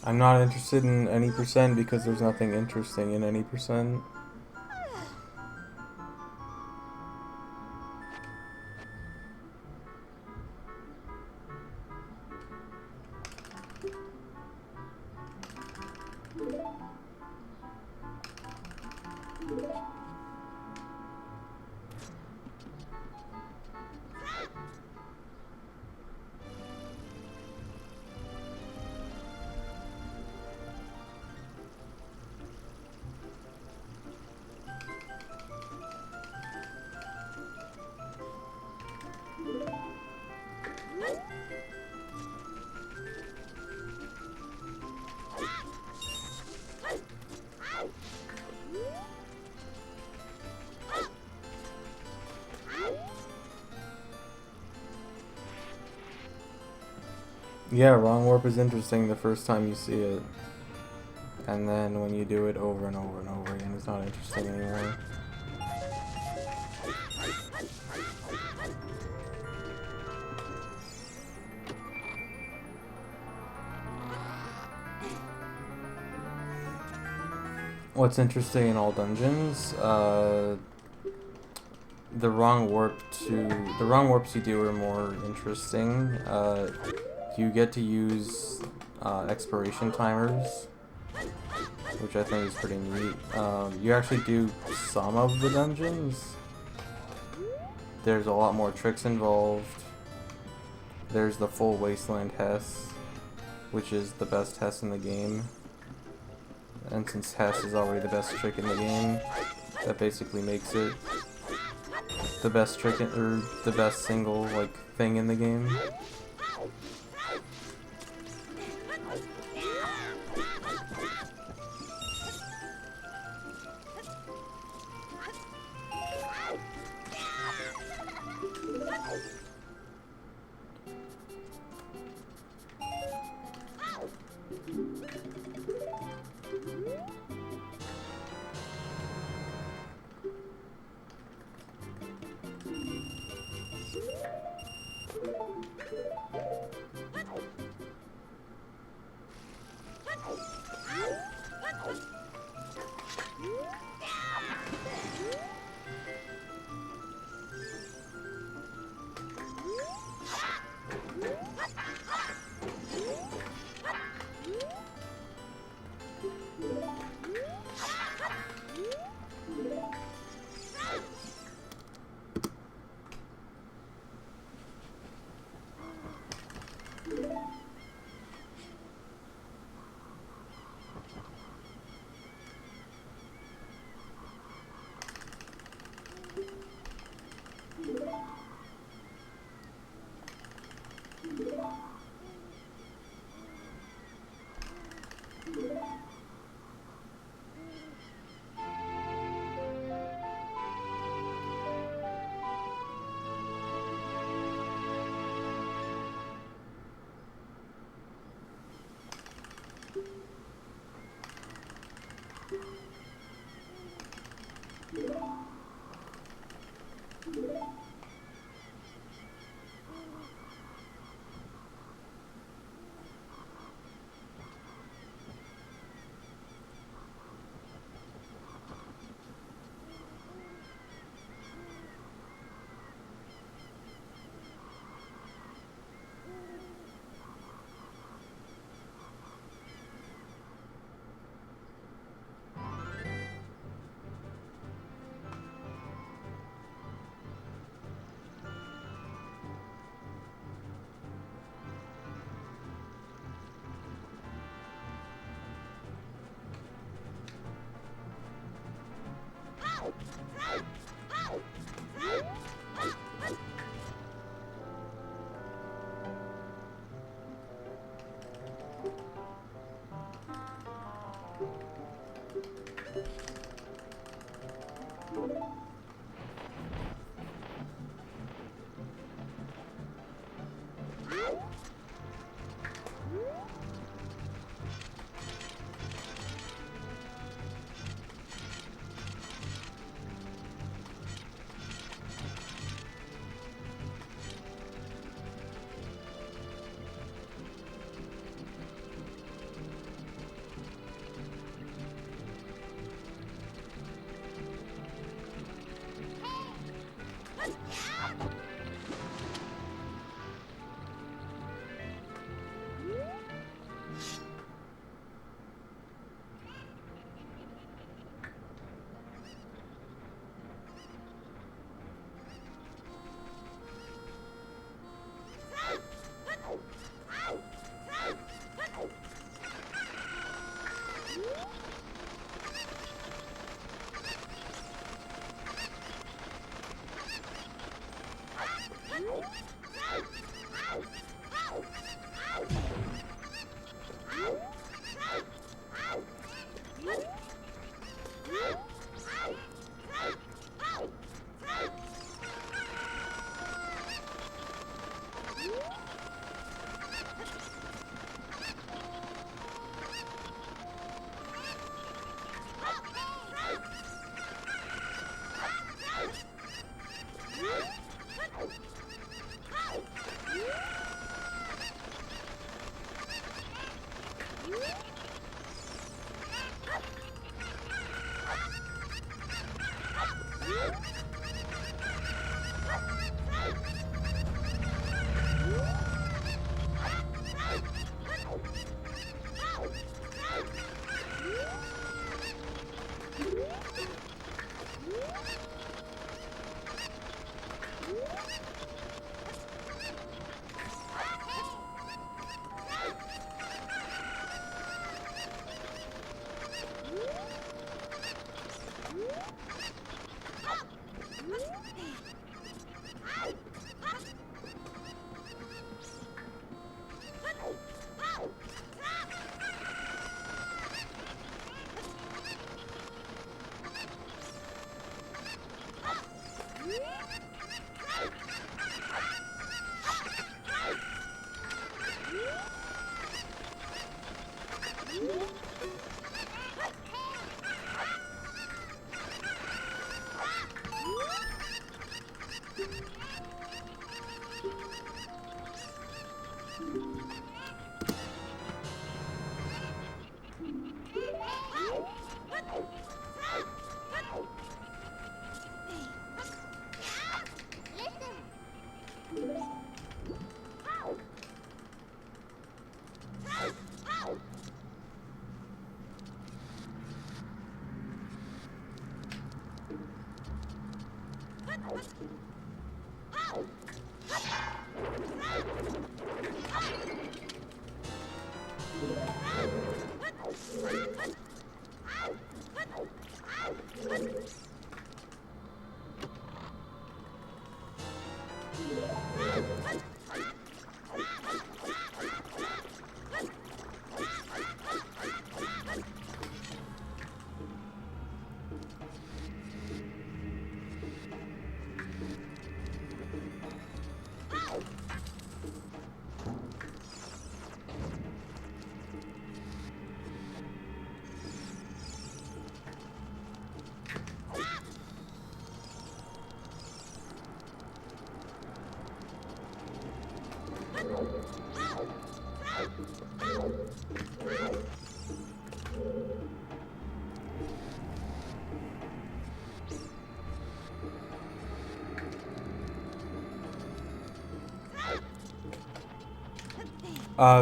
I'm not interested in any percent because there's nothing interesting in any percent. Yeah, wrong warp is interesting the first time you see it. And then when you do it over and over and over again, it's not interesting anymore. What's interesting in all dungeons, the wrong warps you do are more interesting. You get to use expiration timers, which I think is pretty neat. You actually do some of the dungeons. There's a lot more tricks involved. There's the full Wasteland Hess, which is the best Hess in the game. And since Hess is already the best trick in the game, that basically makes it the best trick or the best single thing in the game.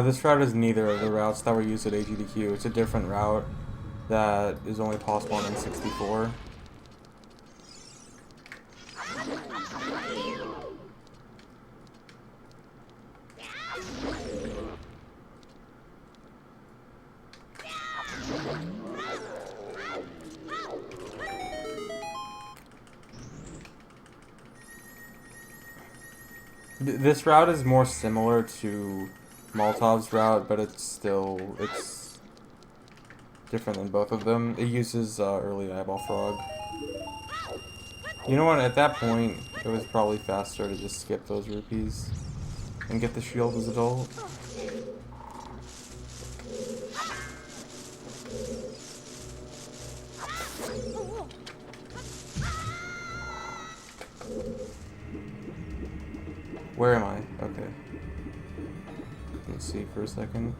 This route is neither of the routes that were used at AGDQ. It's a different route that is only possible on N64. This route is more similar to Moltov's route, but it's different than both of them. It uses early eyeball frog. You know what, at that point, it was probably faster to just skip those rupees and get the shield as adult. Where am I? Okay. Let's see for a second.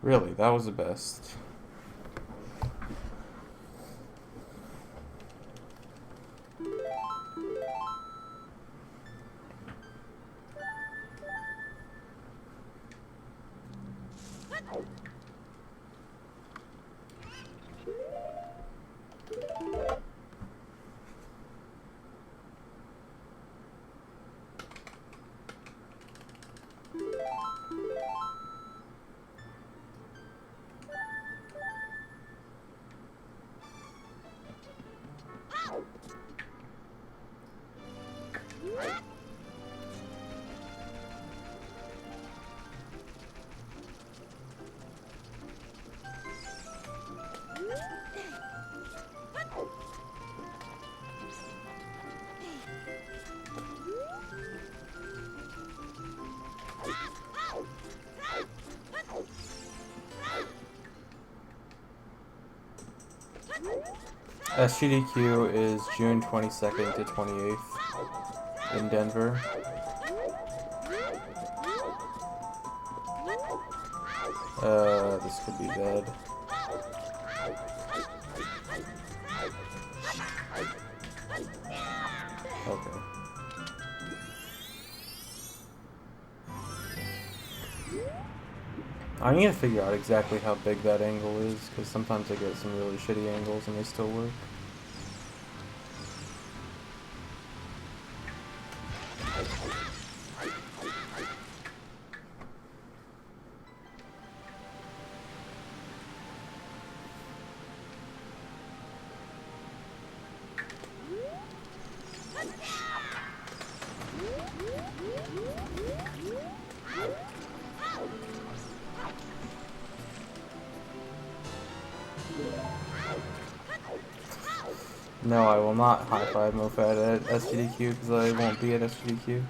Really, that was the best. SGDQ is June 22nd to 28th in Denver. This could be bad. Okay. I need to figure out exactly how big that angle is, because sometimes I get some really shitty angles and they still work. No, I will not high-five Mofad at SGDQ because I won't be at SGDQ.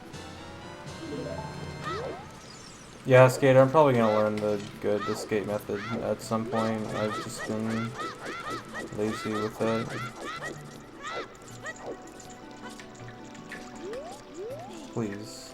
Yeah, Skater, I'm probably gonna learn the good escape method at some point. I've just been lazy with that. Please.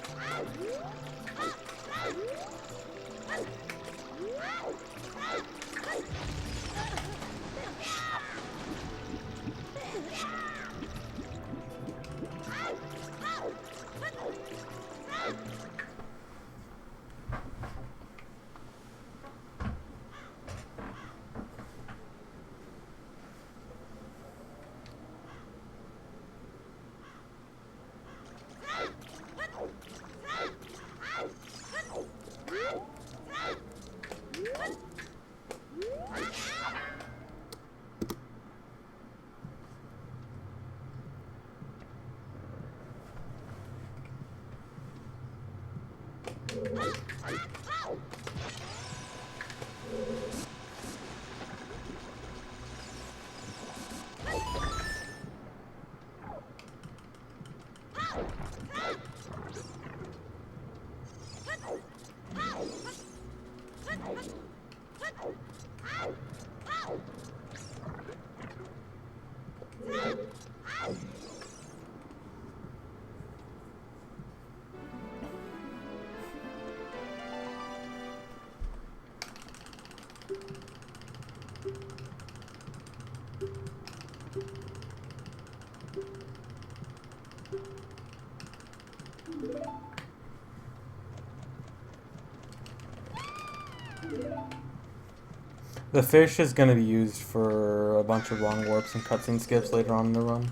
The fish is going to be used for a bunch of long warps and cutscene skips later on in the run.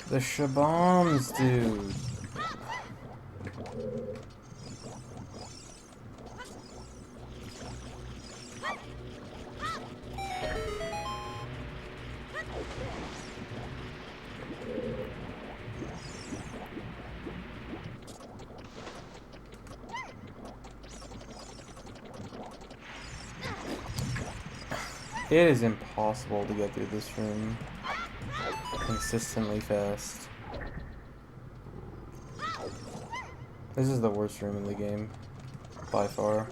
The shabombs, dude. It is impossible to get through this room consistently fast. This is the worst room in the game, by far.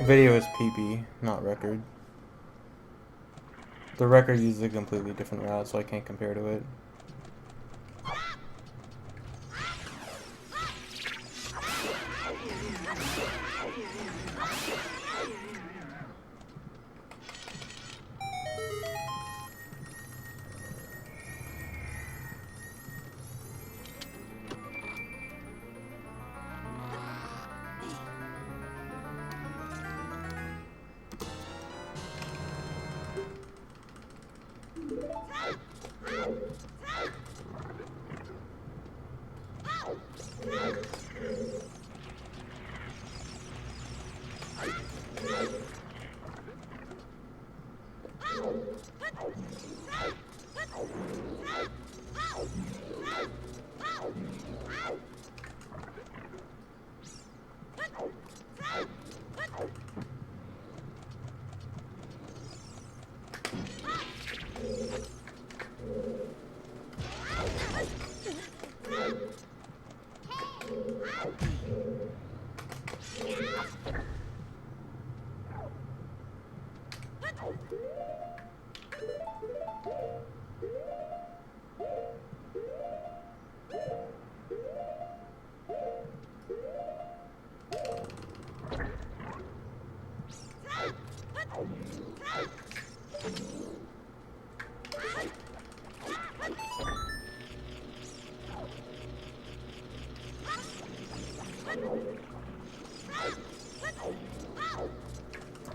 Video is PP, not record. The record uses a completely different route, so I can't compare to it.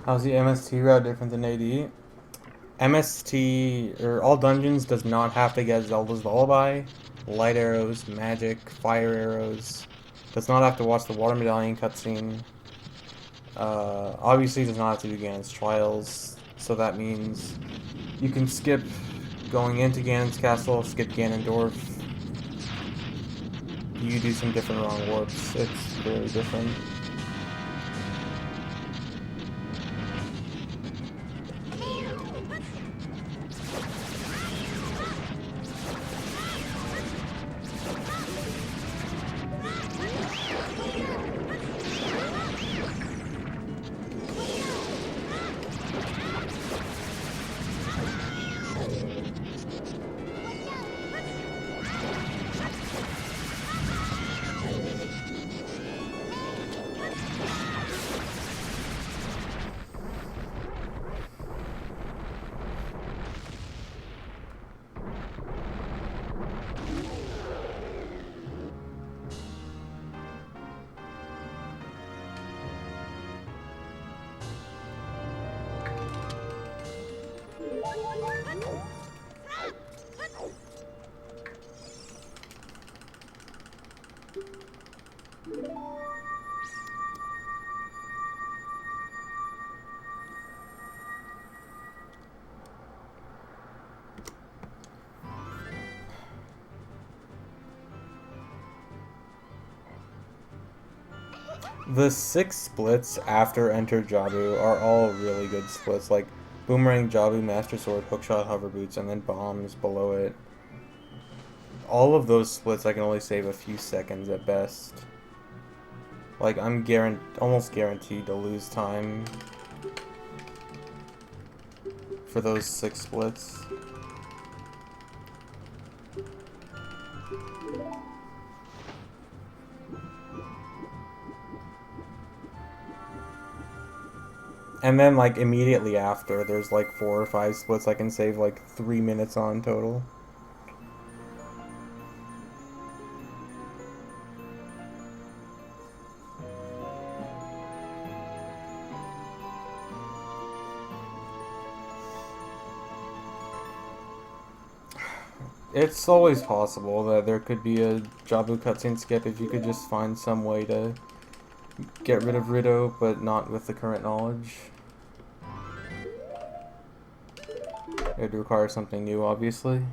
How's the MST route different than AD? MST, or all dungeons, does not have to get Zelda's Lullaby, light arrows, magic, fire arrows. Does not have to watch the water medallion cutscene. Obviously does not have to do Ganon's trials, so that means you can skip going into Ganon's castle, skip Ganondorf. You do some different wrong warps. It's very different. The 6 splits after Enter Jabu are all really good splits, like Boomerang, Jabu, Master Sword, Hookshot, Hover Boots, and then bombs below it. All of those splits I can only save a few seconds at best. Like, I'm almost guaranteed to lose time. for those 6 splits. And then, like, immediately after, there's like 4 or 5 splits I can save like 3 minutes on total. It's always possible that there could be a Jabu cutscene skip if you could just find some way to get rid of Rido, but not with the current knowledge. It would require something new, obviously.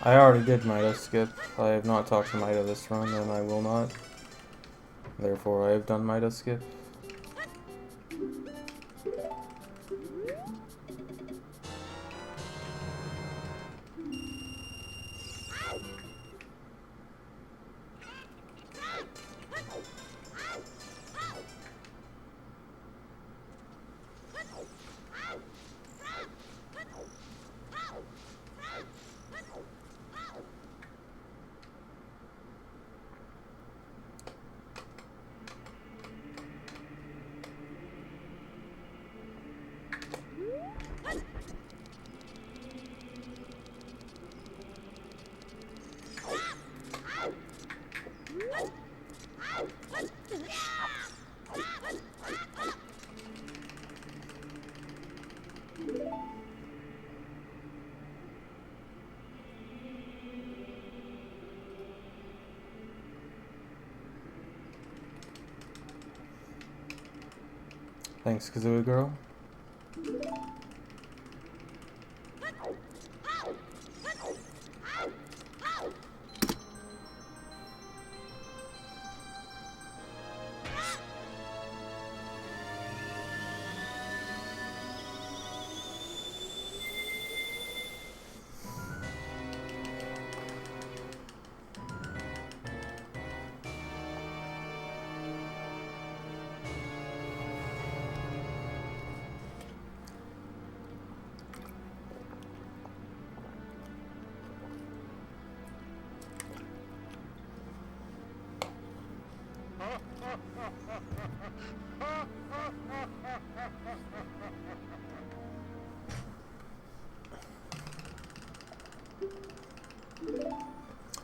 I already did Mido skip. I have not talked to Mido this run, and I will not. Therefore, I have done Mido skip. Thanks, Kazooie Girl.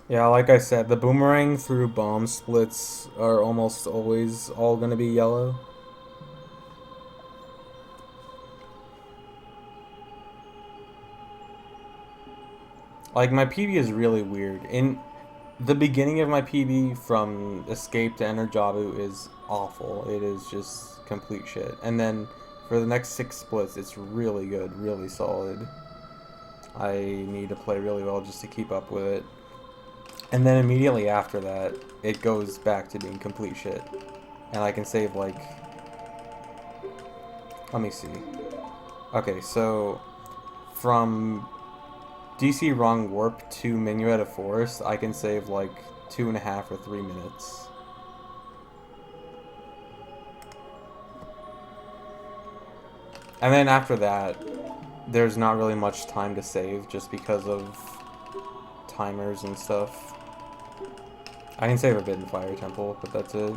Yeah, like I said, the boomerang through bomb splits are almost always all gonna be yellow. Like, my PB is really weird. In the beginning of my PB, from Escape to Enter Jabu, is awful. It is just complete shit. And then for the next 6 splits, it's really good, really solid. I need to play really well just to keep up with it. And then immediately after that, it goes back to being complete shit. And I can save like Let me see. Okay, so from DC Wrong Warp to Minuet Forest, I can save like 2.5 or 3 minutes. And then after that, there's not really much time to save just because of timers and stuff. I can save a bit in Fire Temple, but that's it.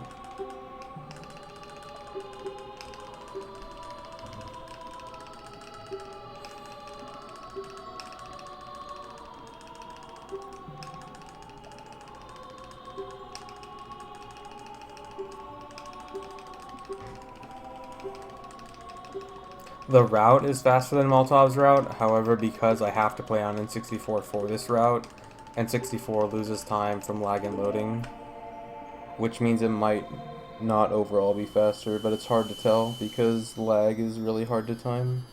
The route is faster than Moltov's route, however, because I have to play on N64 for this route, N64 loses time from lag and loading, which means it might not overall be faster, but it's hard to tell because lag is really hard to time.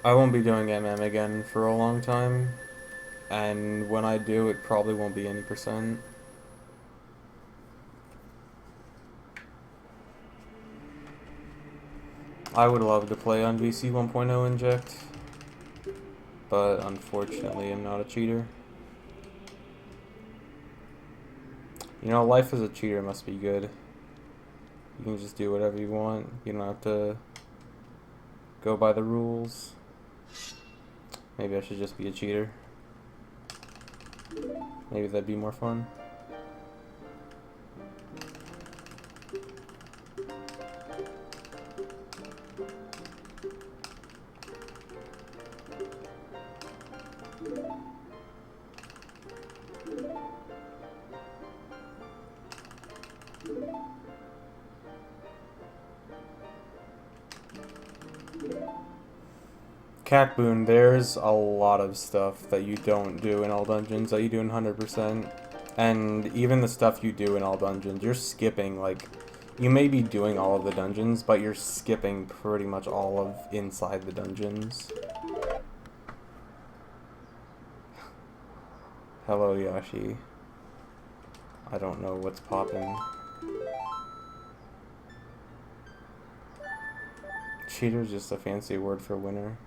I won't be doing MM again for a long time, and when I do, it probably won't be any percent. I would love to play on VC 1.0 Inject, but unfortunately I'm not a cheater. You know, life as a cheater must be good. You can just do whatever you want. You don't have to go by the rules. Maybe I should just be a cheater. Maybe that'd be more fun. Cacboon, there's a lot of stuff that you don't do in all dungeons that you do in 100%. And even the stuff you do in all dungeons, you're skipping, like, you may be doing all of the dungeons, but you're skipping pretty much all of inside the dungeons. Hello, Yoshi. I don't know what's poppin'. Cheater's just a fancy word for winner.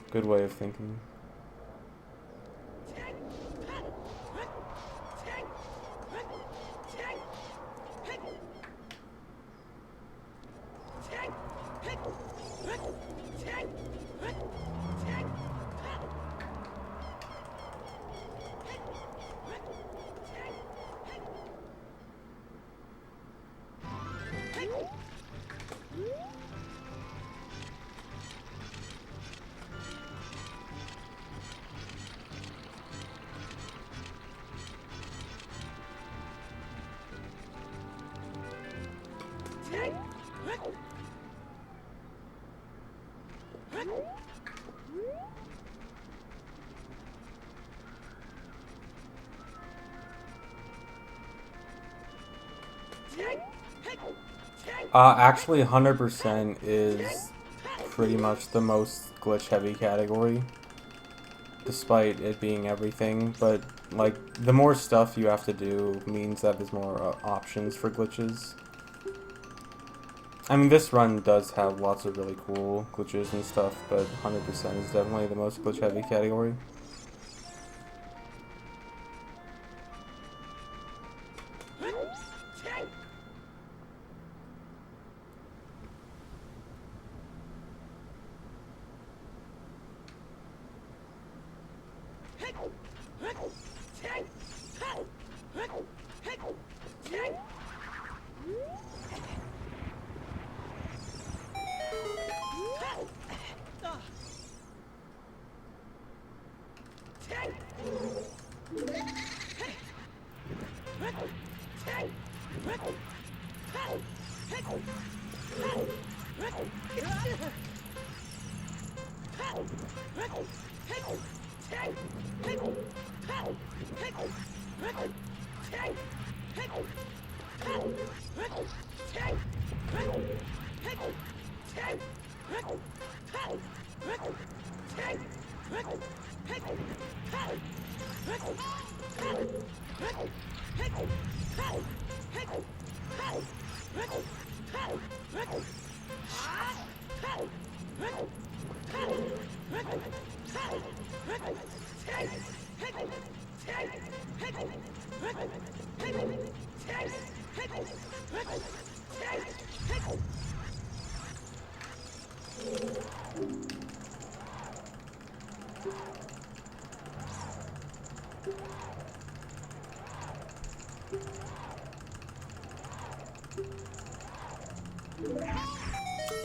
Good way of thinking. Actually, 100% is pretty much the most glitch-heavy category, despite it being everything, but, like, the more stuff you have to do means that there's more options for glitches. I mean, this run does have lots of really cool glitches and stuff, but 100% is definitely the most glitch-heavy category.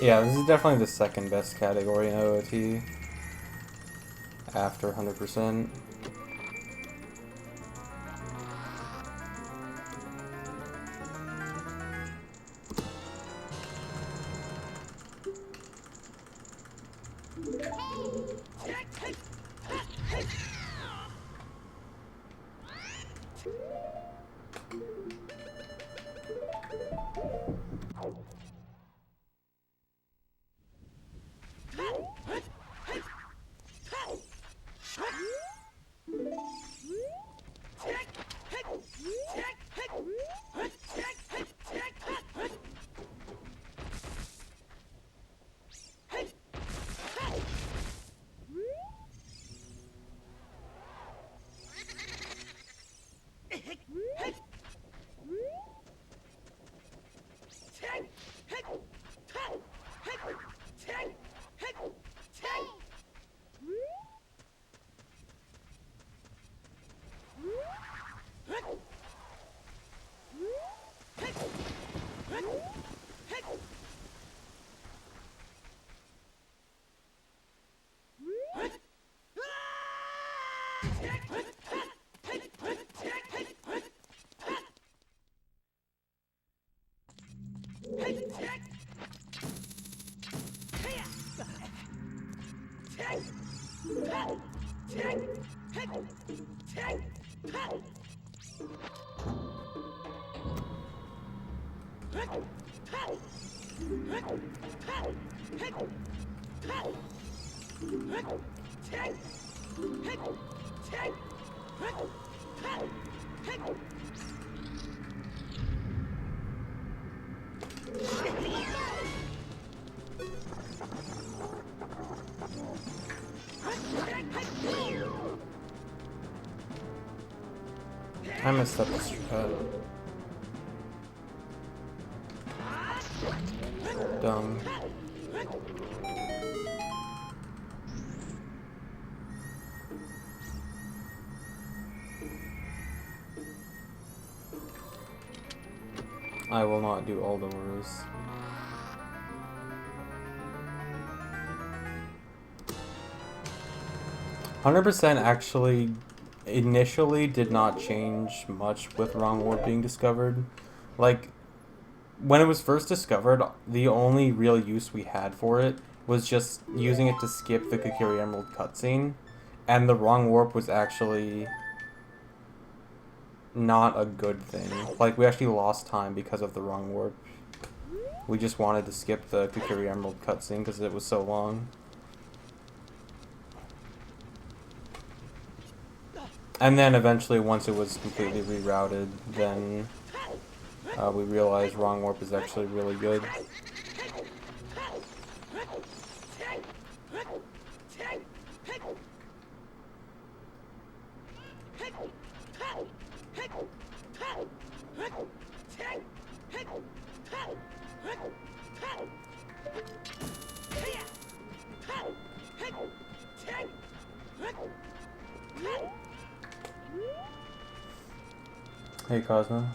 Yeah, this is definitely the second best category in OOT after 100%. I messed up this. Dumb. I will not do all doors. "100% actually initially did not change much with Wrong Warp being discovered. Like, when it was first discovered, the only real use we had for it was just using it to skip the Kokiri Emerald cutscene, and the Wrong Warp was actually not a good thing. Like, we actually lost time because of the Wrong Warp. We just wanted to skip the Kokiri Emerald cutscene because it was so long. And then eventually, once it was completely rerouted, then we realized Wrong Warp is actually really good. Hey, Cosmo.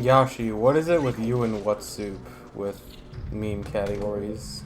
Yashi, what is it with you and What Soup with meme categories?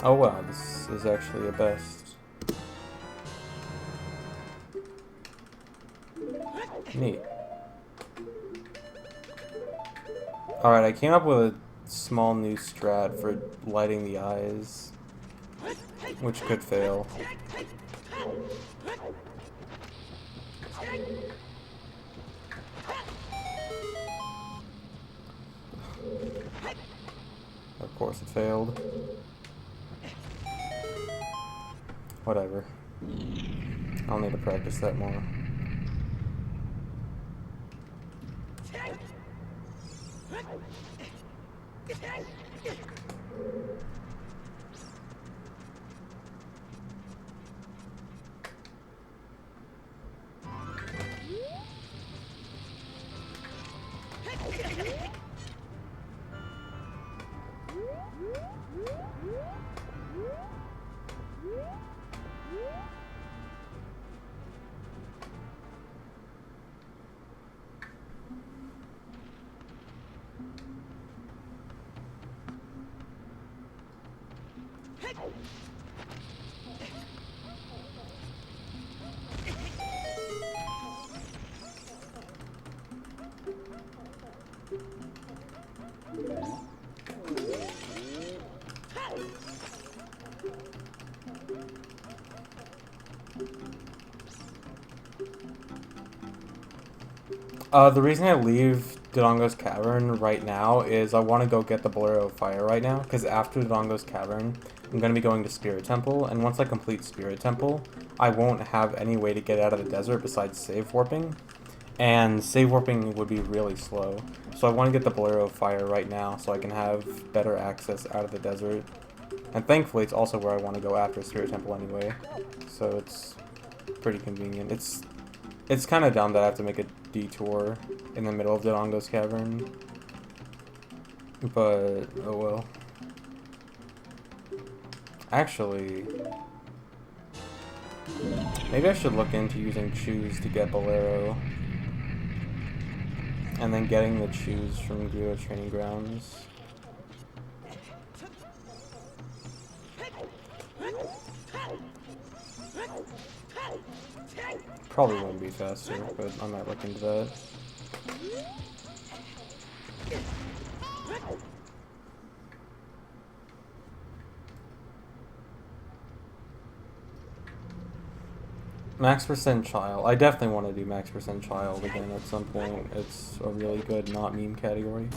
Oh wow, this is actually a best. Neat. Alright, I came up with a small new strat for lighting the eyes, which could fail. Of course it failed. Whatever. I'll need to practice that more. The reason I leave Dodongo's Cavern right now is I want to go get the Bolero of Fire right now, because after Dodongo's Cavern, I'm going to be going to Spirit Temple, and once I complete Spirit Temple, I won't have any way to get out of the desert besides save warping, and save warping would be really slow. So I want to get the Bolero of Fire right now so I can have better access out of the desert. And thankfully, it's also where I want to go after Spirit Temple anyway, so it's pretty convenient. It's kind of dumb that I have to make a detour in the middle of Dodongo's Cavern, but oh well. Actually, maybe I should look into using Choose to get Bolero, and then getting the Choose from Geo Training Grounds. Probably wouldn't be faster, but I might look into that. Max percent child. I definitely want to do max percent child again at some point. It's a really good not meme category.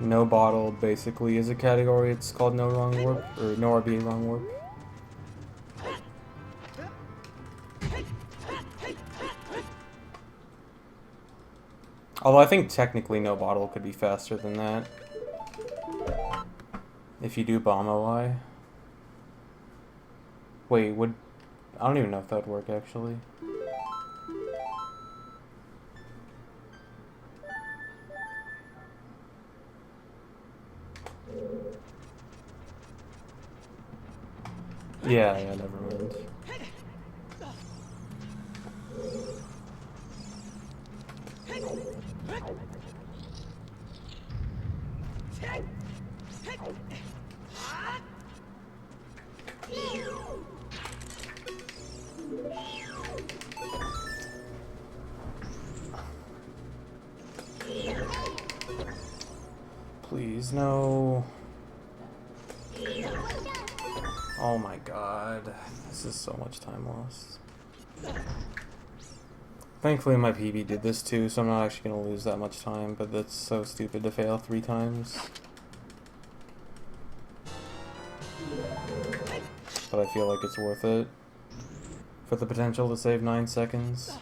No bottle basically is a category. It's called no wrong warp, or no RB wrong warp. Although I think technically no bottle could be faster than that. If you do bomb OI. Wait, would... I don't even know if that would work actually. Yeah, never mind. Please, no. Oh my god. This is so much time lost. Thankfully my PB did this too, so I'm not actually going to lose that much time, but that's so stupid to fail 3 times. But I feel like it's worth it. For the potential to save 9 seconds.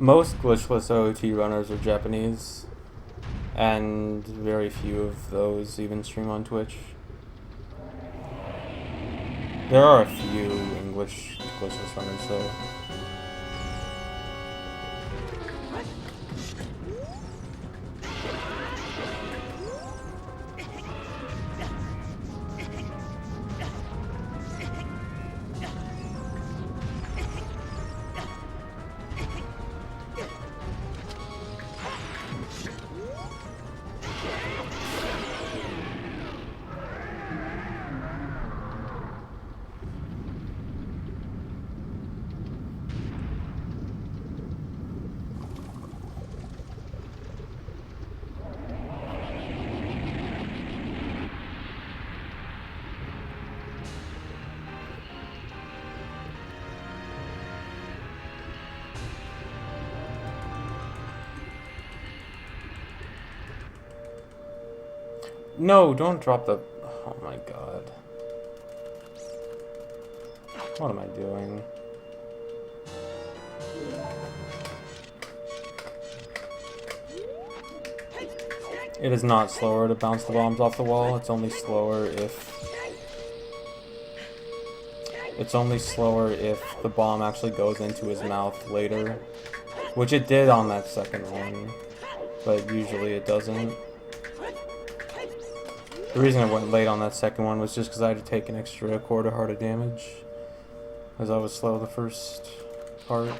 Most glitchless OOT runners are Japanese, and very few of those even stream on Twitch. There are a few English glitchless runners though. No, don't drop the... Oh my god. What am I doing? It is not slower to bounce the bombs off the wall, it's only slower if... It's only slower if the bomb actually goes into his mouth later. Which it did on that second one, but usually it doesn't. The reason I went late on that second one was just because I had to take an extra quarter heart of damage, as I was slow the first part.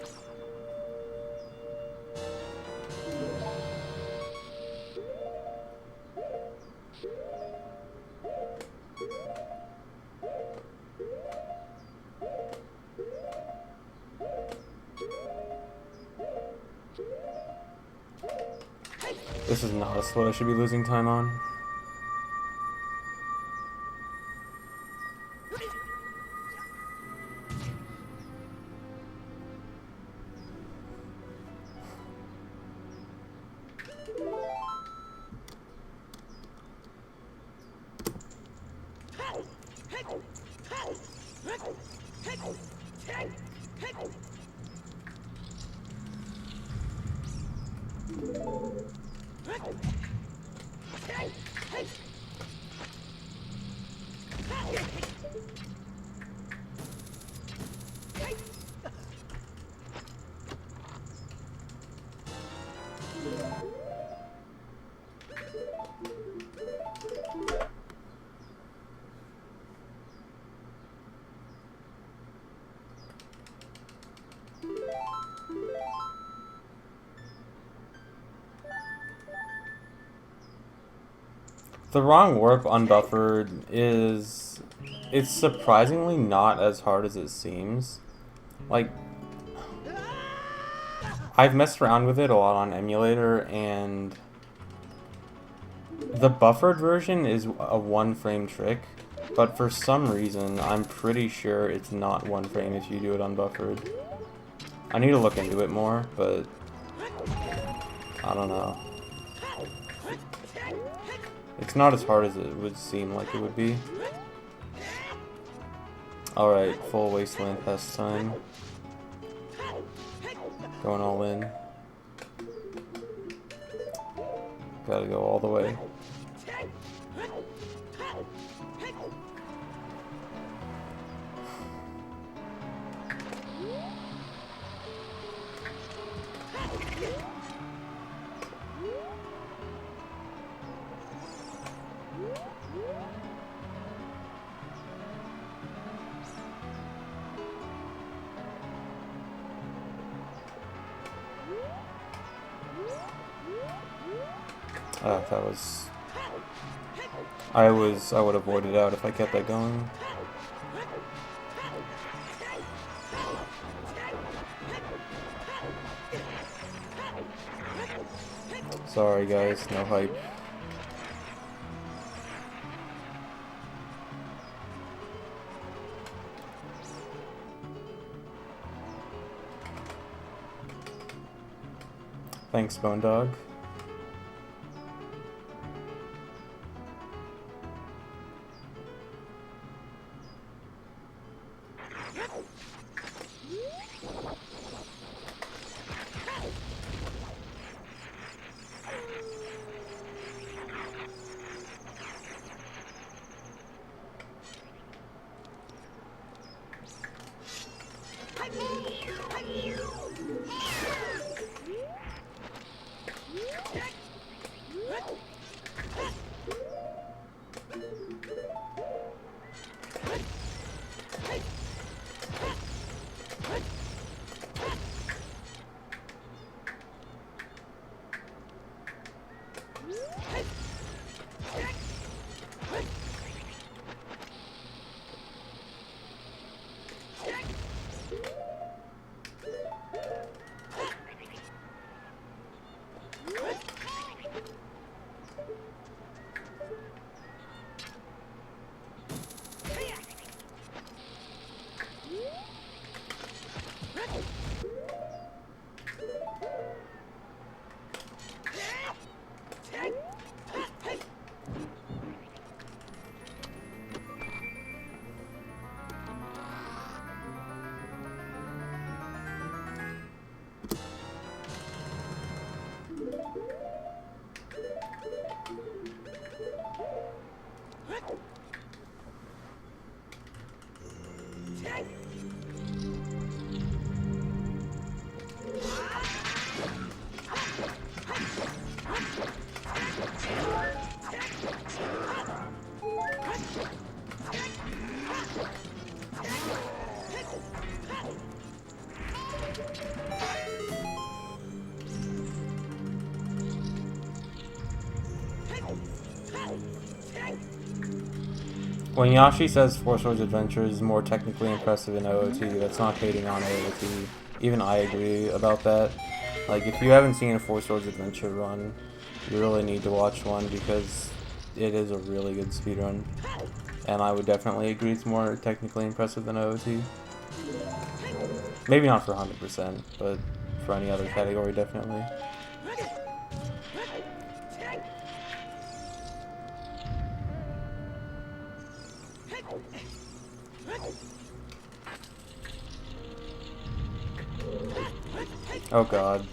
This is not a slow I should be losing time on. The wrong warp unbuffered is it's surprisingly not as hard as it seems. Like, I've messed around with it a lot on emulator, and the buffered version is a 1-frame trick, but for some reason, I'm pretty sure it's not 1 frame if you do it unbuffered. I need to look into it more, but I don't know. It's not as hard as it would seem like it would be. Alright, full Wasteland Pest time. Going all in. Gotta go all the way. That was... I would have avoided out if I kept that going. Sorry guys, no hype. Thanks, Bone Dog. When Yashi says Four Swords Adventure is more technically impressive in OOT, that's not hating on OOT. Even I agree about that. Like, if you haven't seen a Four Swords Adventure run, you really need to watch one because it is a really good speedrun. And I would definitely agree it's more technically impressive than OOT. Maybe not for 100%, but for any other category, definitely. Oh god.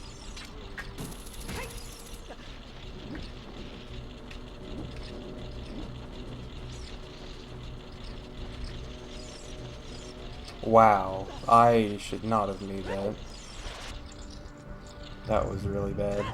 Wow, I should not have made that. That was really bad.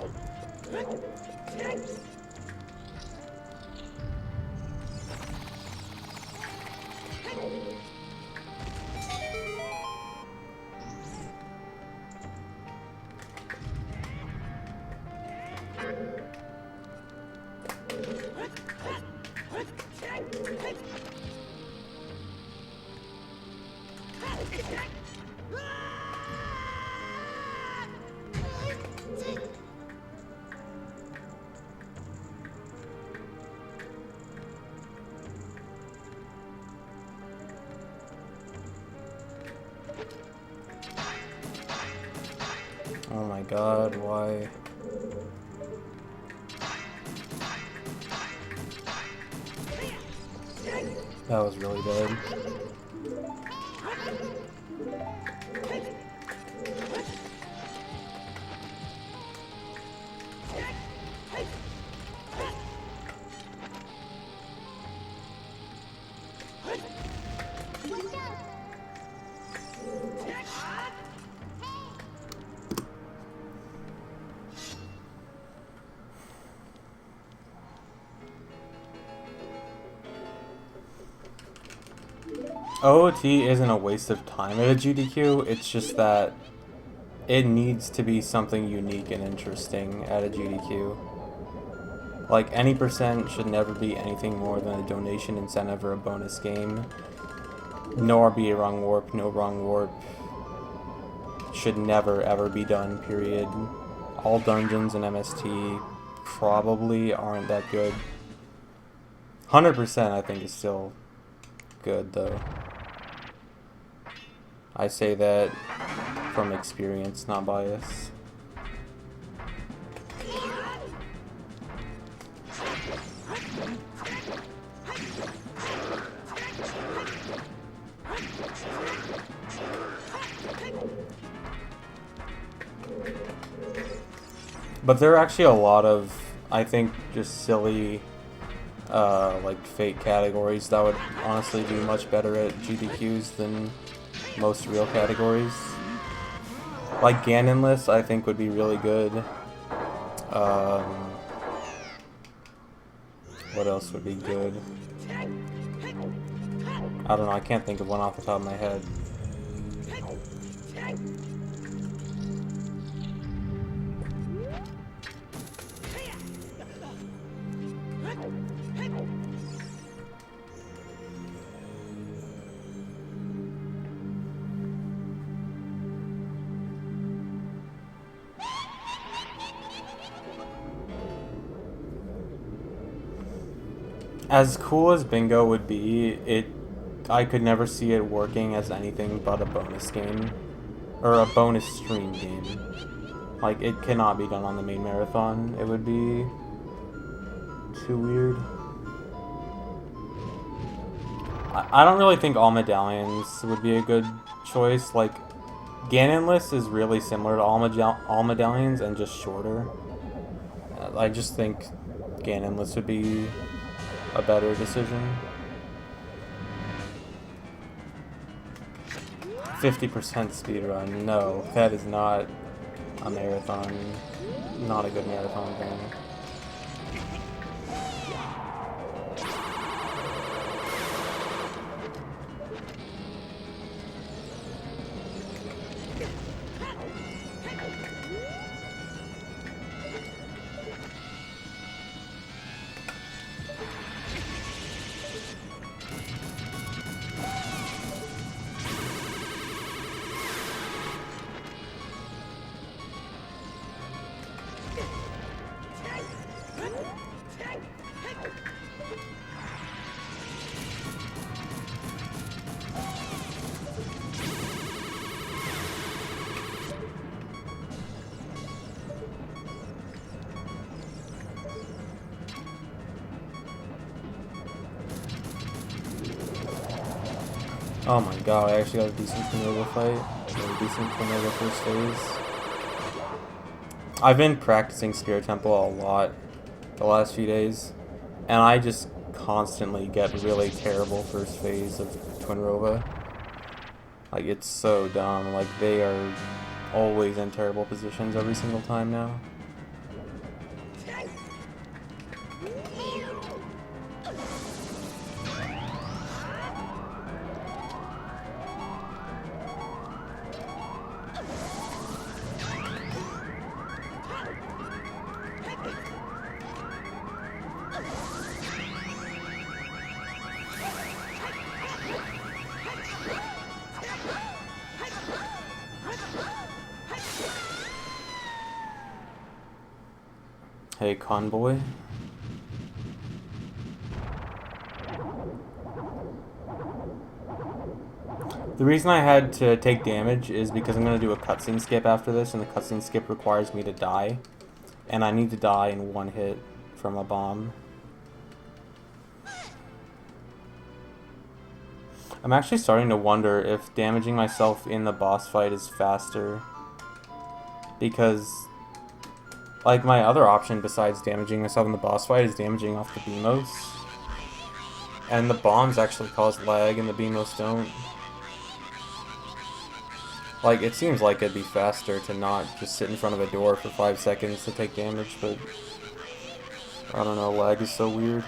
Oh my god, why? That was really bad. OOT isn't a waste of time at a GDQ, it's just that it needs to be something unique and interesting at a GDQ. Like, any percent should never be anything more than a donation incentive or a bonus game. Nor be a wrong warp, no wrong warp. Should never ever be done, period. All dungeons in MST probably aren't that good. 100% I think is still good, though. I say that from experience, not bias. But there are actually a lot of, I think, just silly, like, fake categories that would honestly do much better at GDQs than most real categories. Like Ganonless, I think would be really good. What else would be good? I don't know, I can't think of one off the top of my head. As cool as Bingo would be, I could never see it working as anything but a bonus game. Or a bonus stream game. Like, it cannot be done on the main marathon. It would be too weird. I don't really think all medallions would be a good choice. Like, Ganonless is really similar to all medallions and just shorter. I just think Ganonless would be a better decision. 50% speedrun. No, that is not a marathon. Not a good marathon game. Oh my god, I actually got a decent Konoha fight. A decent Konoha first phase. I've been practicing Spirit Temple a lot the last few days, and I just constantly get really terrible first phase of Twin Rova. Like, it's so dumb. Like, they are always in terrible positions every single time now. Hey, convoy. The reason I had to take damage is because I'm going to do a cutscene skip after this, and the cutscene skip requires me to die. And I need to die in one hit from a bomb. I'm actually starting to wonder if damaging myself in the boss fight is faster. Because, like, my other option besides damaging myself in the boss fight is damaging off the BMOs. And the bombs actually cause lag and the BMOs don't. Like, it seems like it'd be faster to not just sit in front of a door for 5 seconds to take damage, but I don't know, lag is so weird.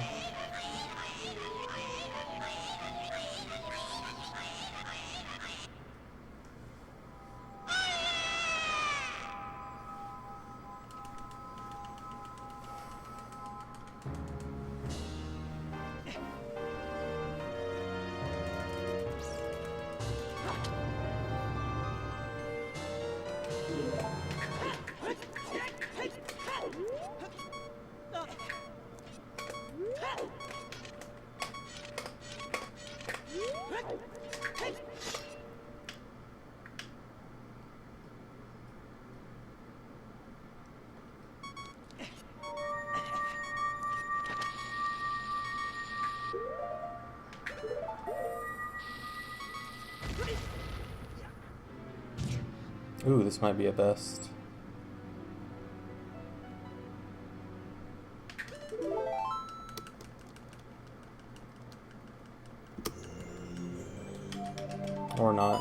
Ooh, this might be a best. Or not.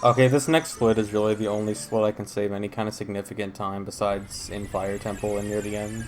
Okay, this next split is really the only split I can save any kind of significant time besides in Fire Temple and near the end.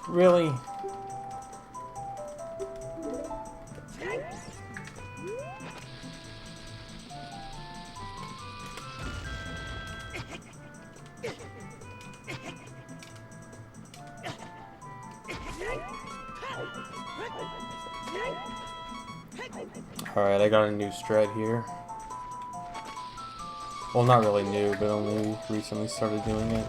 Really? Alright, I got a new strat here. Well, not really new, but only recently started doing it.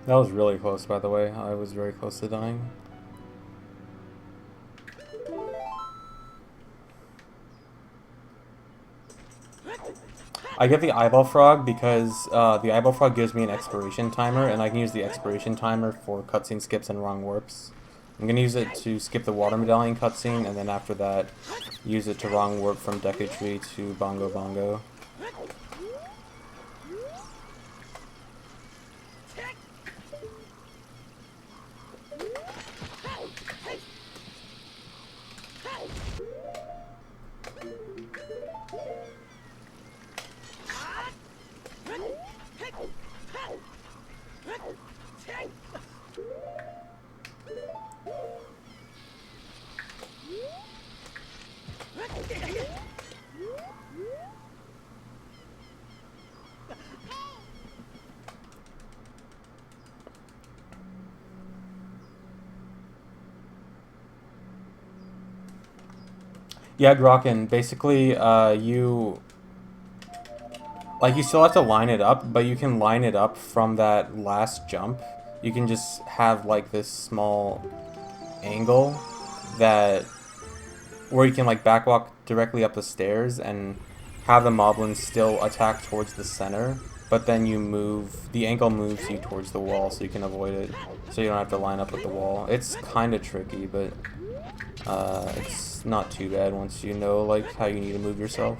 That was really close, by the way. I was very close to dying. I get the eyeball frog because the eyeball frog gives me an expiration timer, and I can use the expiration timer for cutscene skips and wrong warps. I'm going to use it to skip the water medallion cutscene, and then after that, use it to wrong warp from Deku Tree to Bongo Bongo. Yeah, Grokken, basically, you still have to line it up, but you can line it up from that last jump. You can just have, like, this small angle that, where you can, like, backwalk directly up the stairs and have the moblins still attack towards the center, but then you move, the angle moves you towards the wall so you can avoid it, so you don't have to line up with the wall. It's kind of tricky, but it's not too bad once you know, like, how you need to move yourself.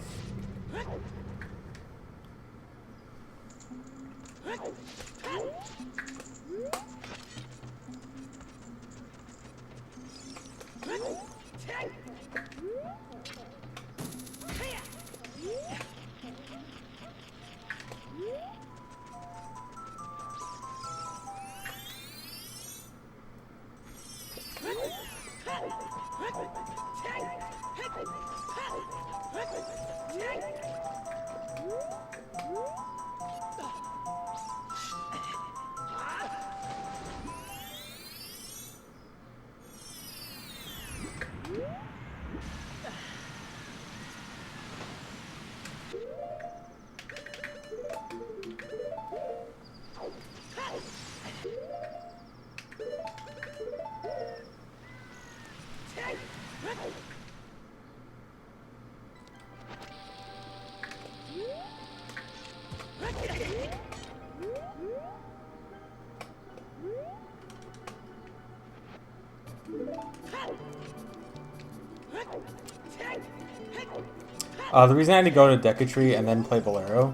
The reason I had to go to Decatry and then play Bolero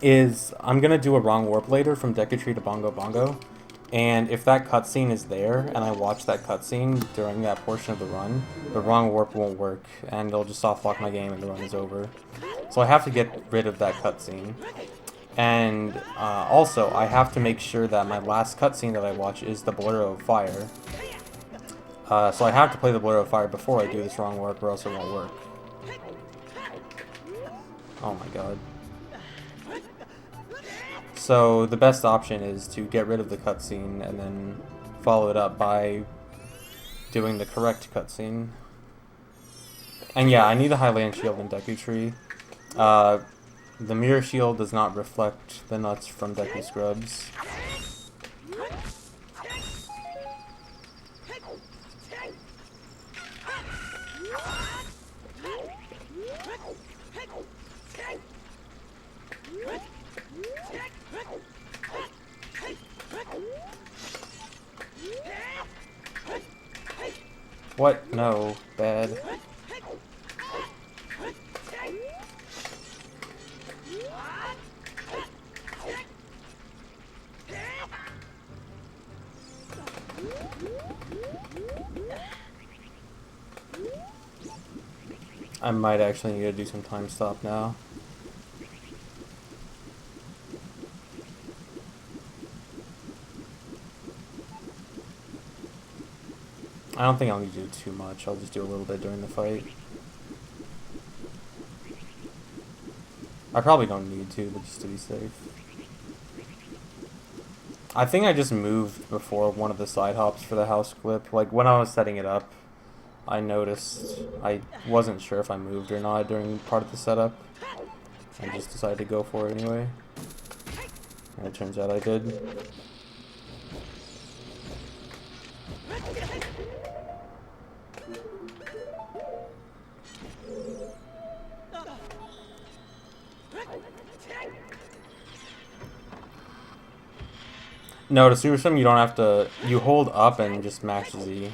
is I'm gonna do a wrong warp later from Decatry to Bongo Bongo, and if that cutscene is there and I watch that cutscene during that portion of the run, the wrong warp won't work and it'll just soft lock my game and the run is over. So I have to get rid of that cutscene. And also, I have to make sure that my last cutscene that I watch is the Bolero of Fire. So I have to play the Bolero of Fire before I do this wrong warp or else it won't work. Oh my god. So the best option is to get rid of the cutscene and then follow it up by doing the correct cutscene. And yeah, I need the Highland Shield in Deku Tree. The Mirror Shield does not reflect the nuts from Deku Scrubs. What? No. Bad. I might actually need to do some time stop now. I don't think I'll need to do too much. I'll just do a little bit during the fight. I probably don't need to, but just to be safe. I think I just moved before one of the side hops for the house clip. Like, when I was setting it up, I noticed I wasn't sure if I moved or not during part of the setup. I just decided to go for it anyway. And it turns out I did. No, to Super Sim you don't have to, you hold up and just mash Z.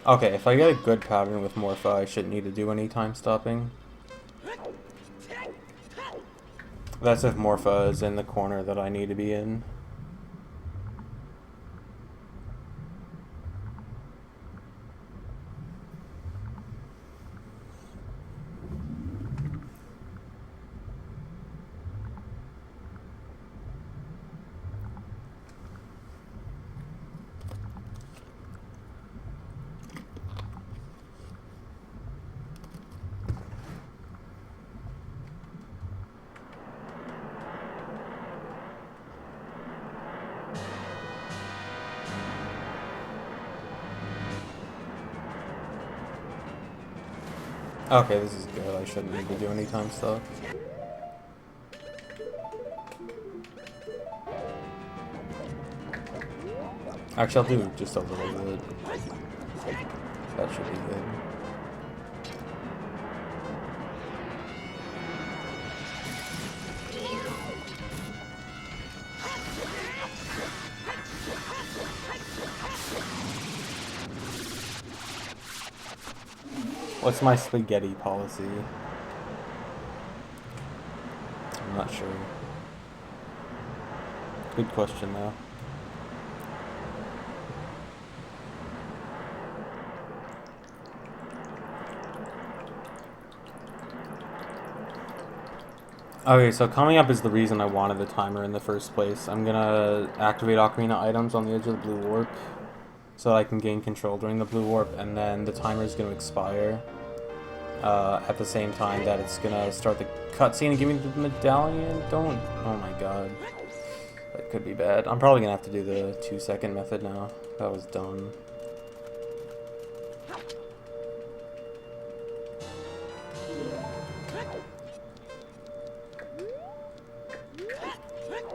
Okay, if I get a good pattern with Morpha, I shouldn't need to do any time stopping. That's if Morpha is in the corner that I need to be in. Okay, this is good. I shouldn't need to do any time stuff. Actually, I'll do just a little bit. That should be good. What's my spaghetti policy? I'm not sure. Good question, though. Okay, so coming up is the reason I wanted the timer in the first place. I'm gonna activate Ocarina items on the edge of the blue warp so that I can gain control during the blue warp, and then the timer is gonna expire at the same time that it's gonna start the cutscene and give me the medallion. Don't. Oh my god. That could be bad. I'm probably gonna have to do the 2-second method now. That was dumb.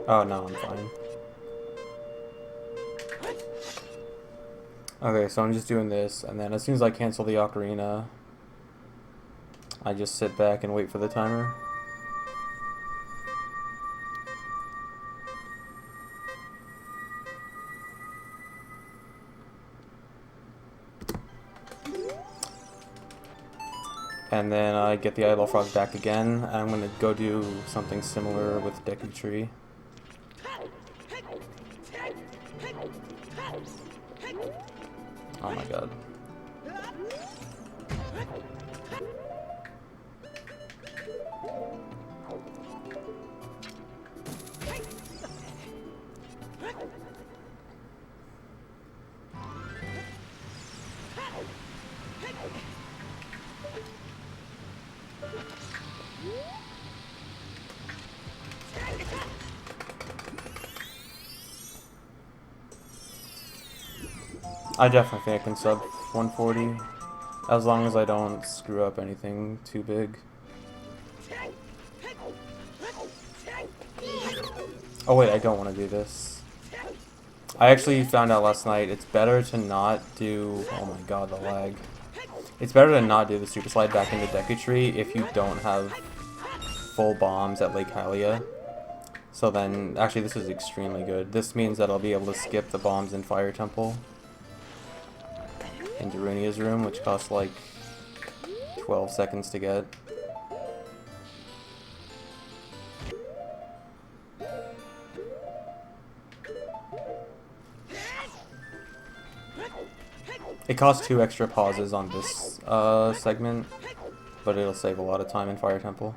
Oh no, I'm fine. Okay, so I'm just doing this, and then as soon as I cancel the ocarina, I just sit back and wait for the timer. And then I get the Idol Frog back again, and I'm going to go do something similar with Deku Tree. Oh my god. I definitely think I can sub 140, as long as I don't screw up anything too big. Oh wait, I don't want to do this. I actually found out last night it's better to not do... Oh my god, the lag. It's better to not do the Super Slide back into Deku Tree if you don't have full bombs at Lake Hylia. So then, actually this is extremely good. This means that I'll be able to skip the bombs in Fire Temple in Darunia's room, which costs like 12 seconds to get. It costs 2 extra pauses on this segment, but it'll save a lot of time in Fire Temple.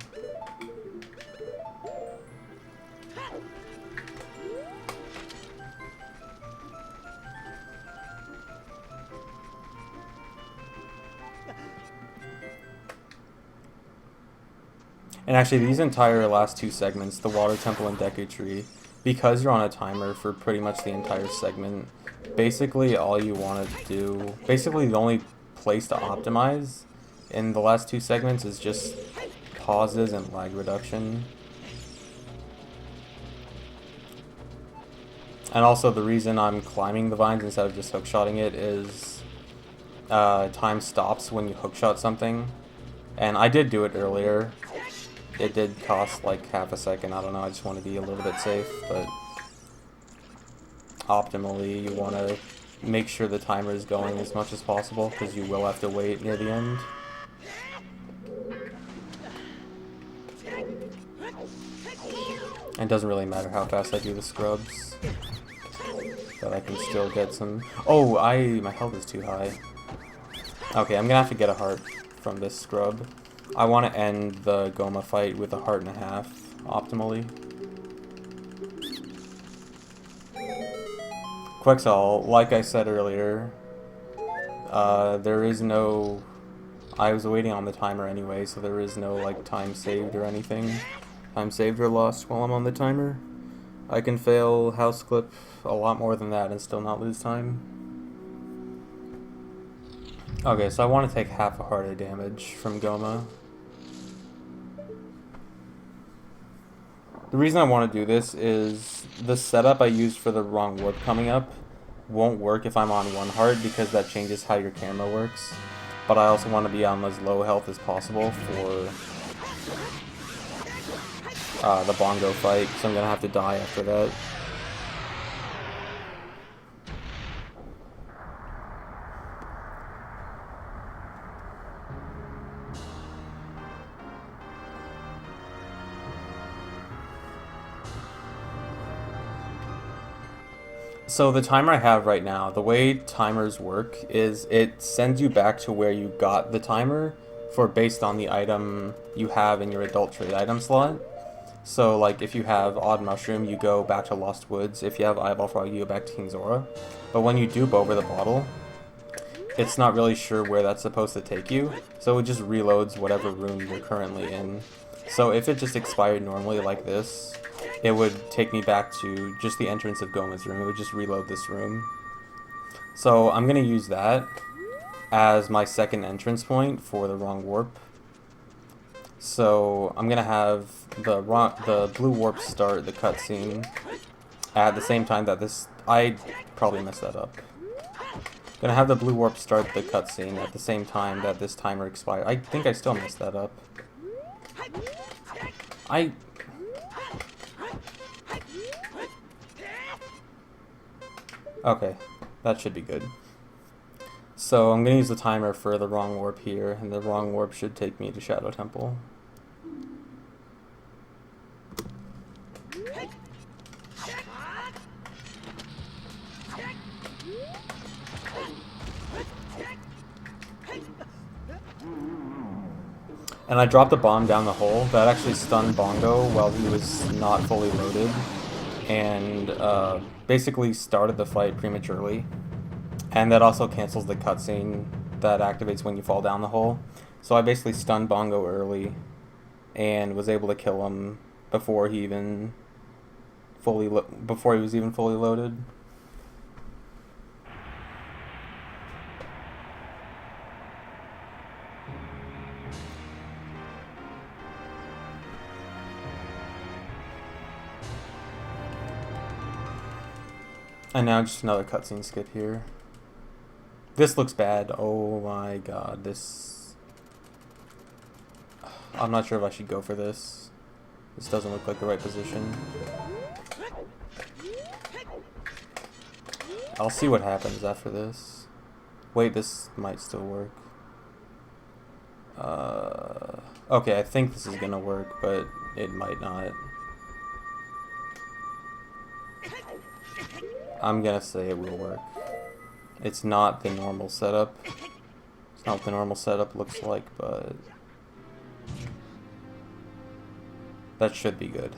And actually, these entire last 2 segments, the Water Temple and Deku Tree, because you're on a timer for pretty much the entire segment, basically all you want to do, basically the only place to optimize in the last 2 segments is just pauses and lag reduction. And also the reason I'm climbing the vines instead of just hookshotting it is time stops when you hookshot something. And I did do it earlier. It did cost like half a second, I don't know, I just want to be a little bit safe, but optimally you want to make sure the timer is going as much as possible, because you will have to wait near the end. And it doesn't really matter how fast I do the scrubs, but I can still get some... Oh, my health is too high. Okay, I'm gonna have to get a heart from this scrub. I want to end the Goma fight with a heart and a half, optimally. Quexall, like I said earlier, there is no... I was waiting on the timer anyway, so there is no like time saved or anything. Time saved or lost while I'm on the timer. I can fail house clip a lot more than that and still not lose time. Okay, so I want to take half a heart of damage from Goma. The reason I want to do this is the setup I used for the wrong warp coming up won't work if I'm on 1 heart because that changes how your camera works. But I also want to be on as low health as possible for the bongo fight, so I'm going to have to die after that. So the timer I have right now, the way timers work is it sends you back to where you got the timer for based on the item you have in your adult trade item slot. So like if you have Odd Mushroom, you go back to Lost Woods. If you have Eyeball Frog, you go back to King Zora. But when you dupe over the bottle, it's not really sure where that's supposed to take you, so it just reloads whatever room you're currently in. So if it just expired normally like this, it would take me back to just the entrance of Goma's room. It would just reload this room. So I'm going to use that as my second entrance point for the wrong warp. So I'm going to have the blue warp start the cutscene at the same time that this... I probably messed that up. Gonna have the blue warp start the cutscene at the same time that this timer expires. I think I still messed that up. Okay, that should be good. So I'm gonna use the timer for the wrong warp here, and the wrong warp should take me to Shadow Temple. And I dropped a bomb down the hole that actually stunned Bongo while he was not fully loaded, and basically started the fight prematurely. And that also cancels the cutscene that activates when you fall down the hole. So I basically stunned Bongo early and was able to kill him before he even before he was even fully loaded. And now just another cutscene skip here. This looks bad. Oh my god, this... I'm not sure if I should go for this. This doesn't look like the right position. I'll see what happens after this. Wait, this might still work. Okay, I think this is gonna work, but it might not. I'm gonna say it will work. It's not the normal setup. It's not what the normal setup looks like, but that should be good.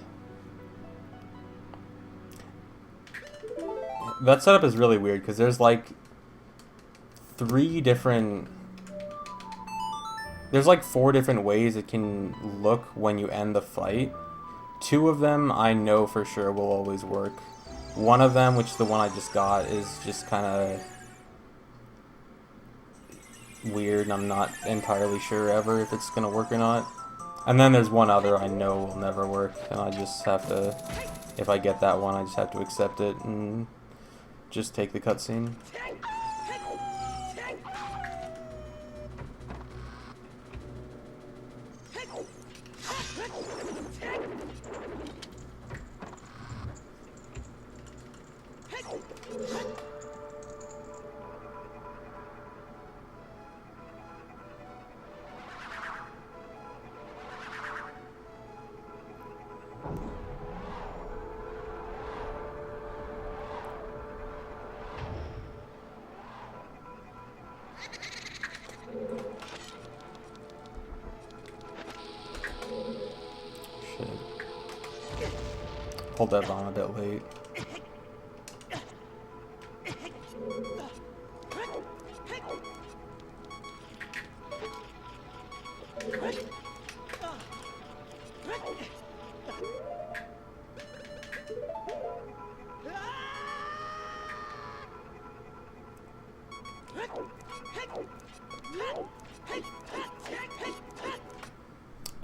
That setup is really weird because there's like 4 different ways it can look when you end the fight. 2 of them I know for sure will always work. One of them, which is the one I just got, is just kind of weird, and I'm not entirely sure ever if it's going to work or not. And then there's one other I know will never work, and I just have to, if I get that one, I just have to accept it and just take the cutscene. Pulled that bomb a bit late.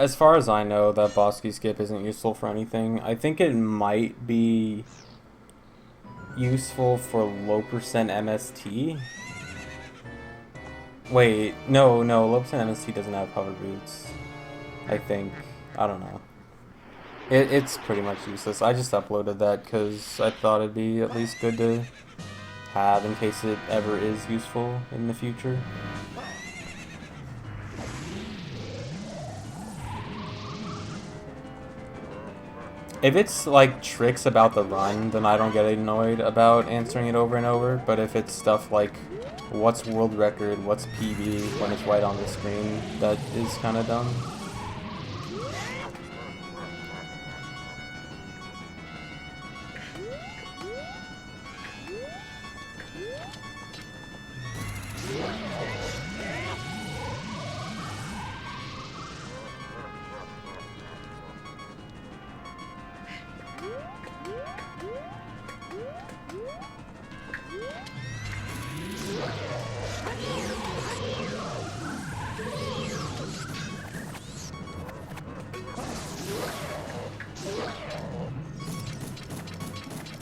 As far as I know, that boss key skip isn't useful for anything. I think it might be useful for low percent MST. Wait, no, low percent MST doesn't have hover boots. I think. I don't know. It's pretty much useless. I just uploaded that because I thought it'd be at least good to have in case it ever is useful in the future. If it's like tricks about the run, then I don't get annoyed about answering it over and over. But if it's stuff like what's world record, what's PB, when it's right on the screen, that is kind of dumb.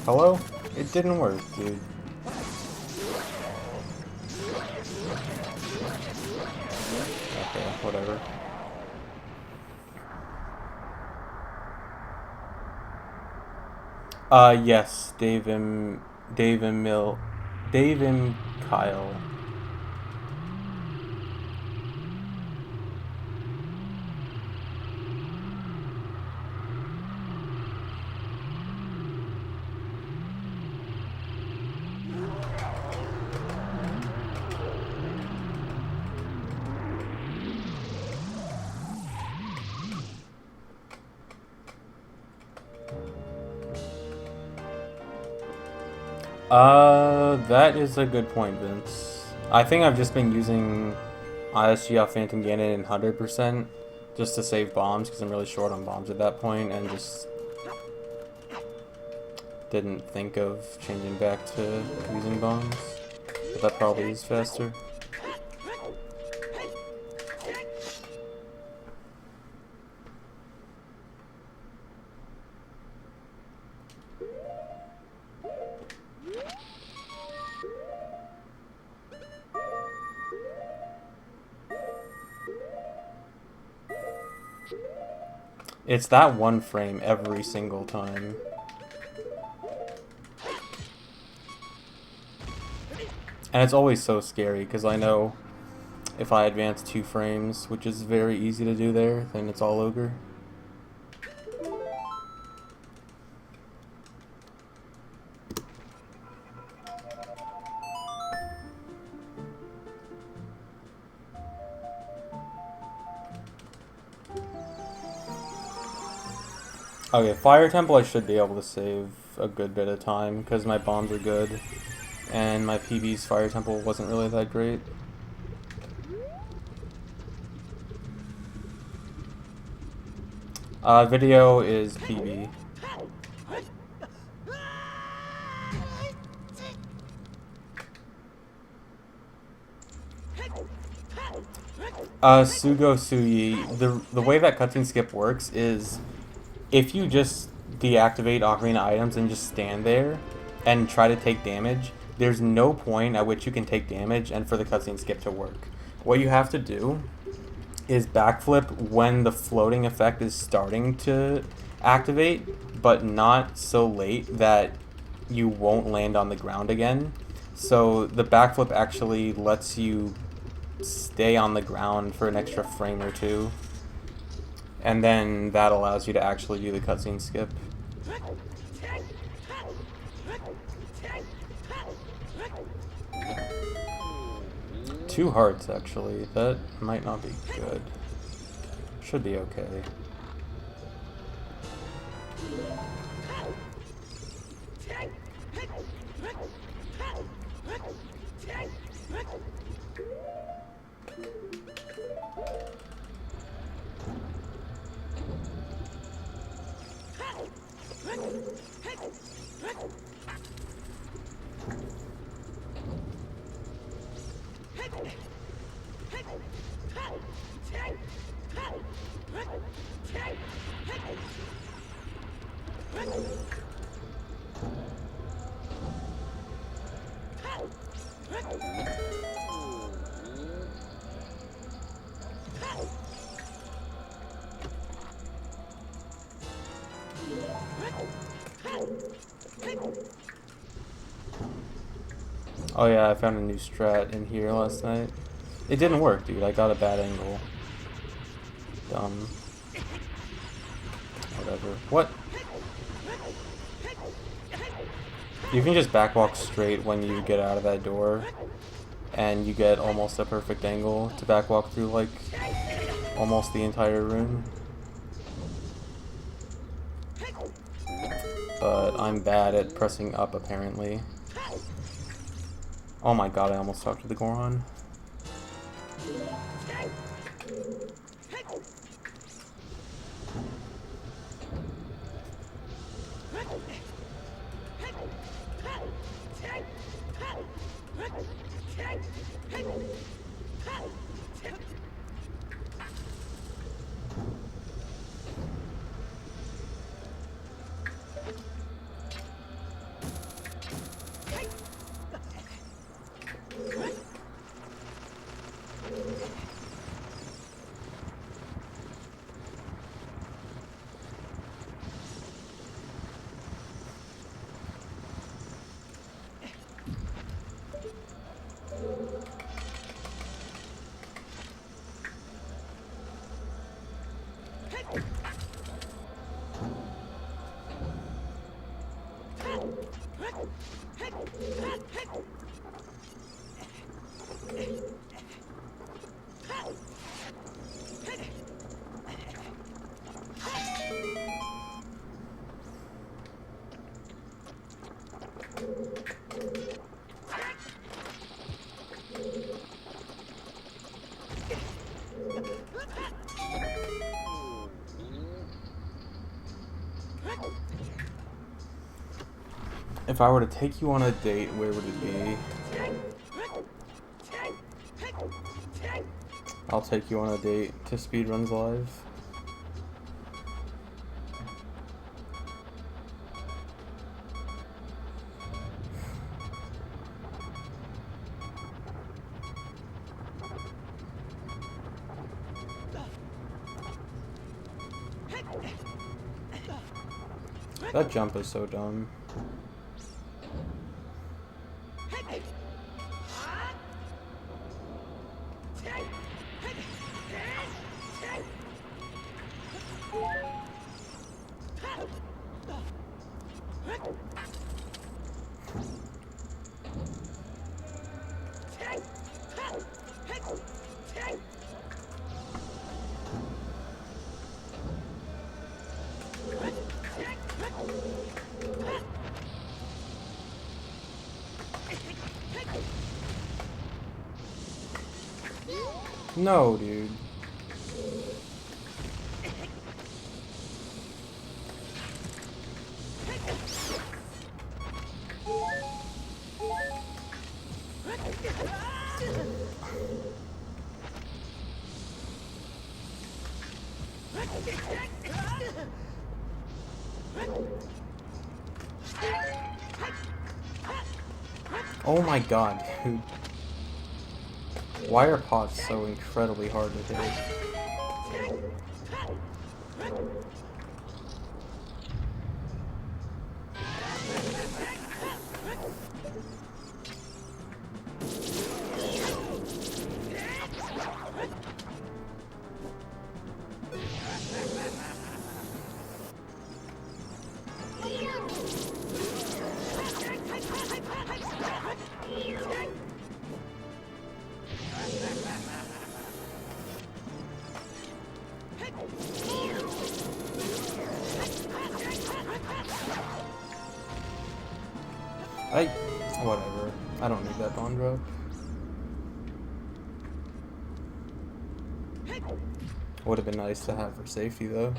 Hello? It didn't work, dude. Okay, whatever. Yes, Dave and Kyle. That is a good point, Vince. I think I've just been using ISG off Phantom Ganon in 100% just to save bombs because I'm really short on bombs at that point and just didn't think of changing back to using bombs. But that probably is faster. It's that one frame every single time. And it's always so scary, because I know if I advance 2 frames, which is very easy to do there, then it's all ogre. Okay, Fire Temple I should be able to save a good bit of time, because my bombs are good, and my PB's Fire Temple wasn't really that great. Video is PB. Sugo Suyi, the way that cutscene skip works is if you just deactivate Ocarina items and just stand there and try to take damage, there's no point at which you can take damage and for the cutscene skip to work. What you have to do is backflip when the floating effect is starting to activate, but not so late that you won't land on the ground again. So the backflip actually lets you stay on the ground for an extra frame or two. And then that allows you to actually do the cutscene skip. 2 hearts, actually. That might not be good. Should be okay. Oh yeah, I found a new strat in here last night. It didn't work, dude. I got a bad angle. Dumb. Whatever. What? You can just backwalk straight when you get out of that door, and you get almost a perfect angle to backwalk through, like, almost the entire room. But I'm bad at pressing up, apparently. Oh my god, I almost talked to the Goron. If I were to take you on a date, where would it be? I'll take you on a date to Speedruns Live. That jump is so dumb. No, dude. Oh my god, dude. Why are pots so incredibly hard to hit? Whatever. I don't need that bond drop. Would have been nice to have for safety, though.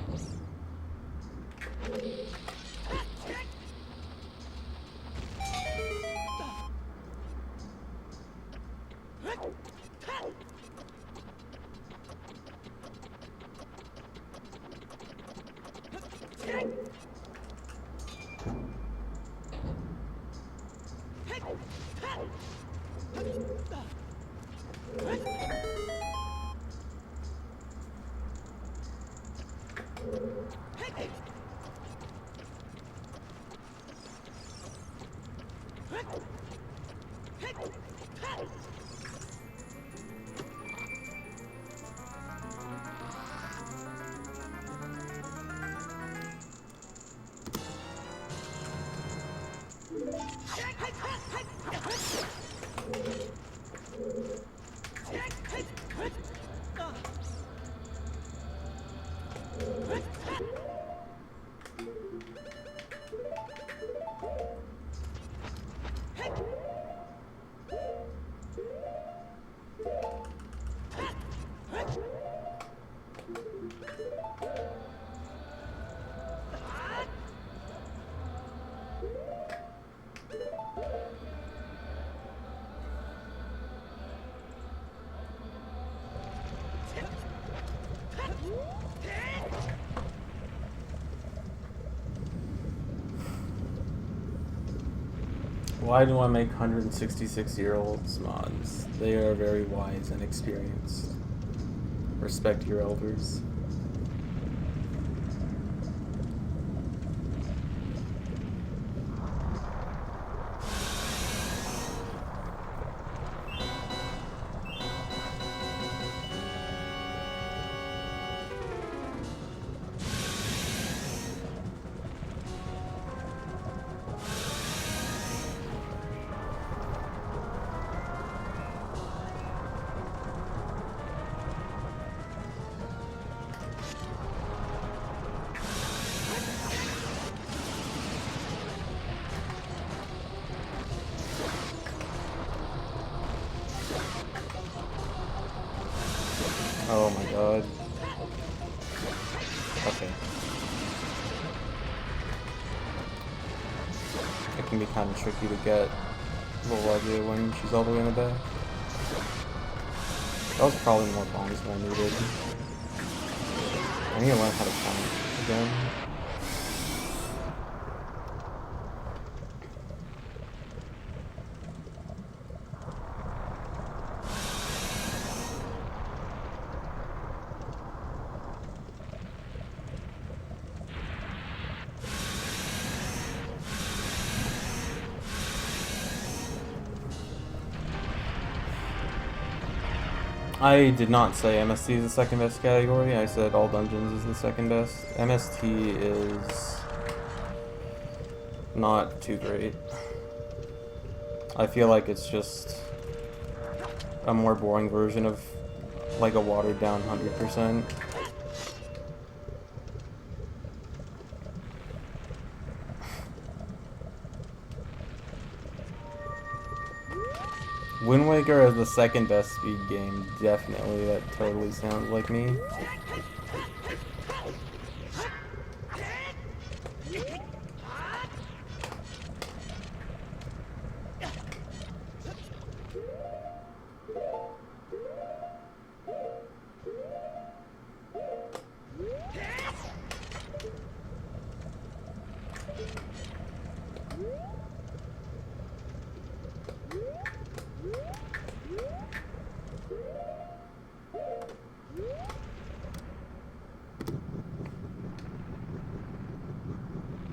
Why do I make 166-year-olds mods? They are very wise and experienced. Respect your elders. Oh my god. Okay. It can be kind of tricky to get little idea when she's all the way in the back. That was probably more bombs than I needed. I need to learn how to count again. I did not say MST is the second best category. I said all dungeons is the second best. MST is not too great. I feel like it's just a more boring version of like a watered down 100%. Wind Waker is the second best speed game, definitely. That totally sounds like me.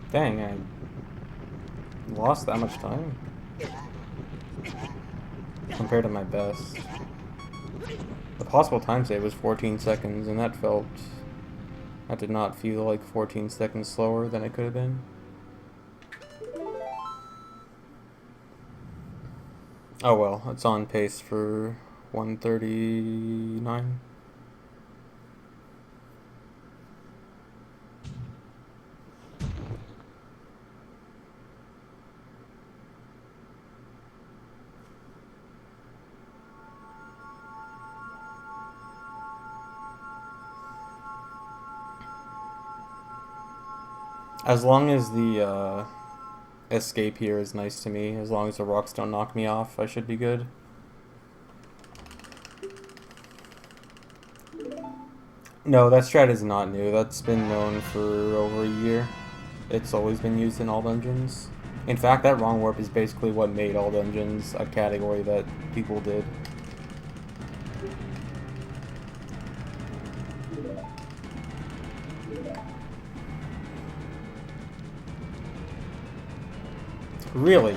Dang, I lost that much time compared to my best. The possible time save was 14 seconds, and that did not feel like 14 seconds slower than it could have been. Oh well, it's on pace for 139. As long as the escape here is nice to me, as long as the rocks don't knock me off, I should be good. No, that strat is not new. That's been known for over a year. It's always been used in all dungeons. In fact, that wrong warp is basically what made all dungeons a category that people did. Really?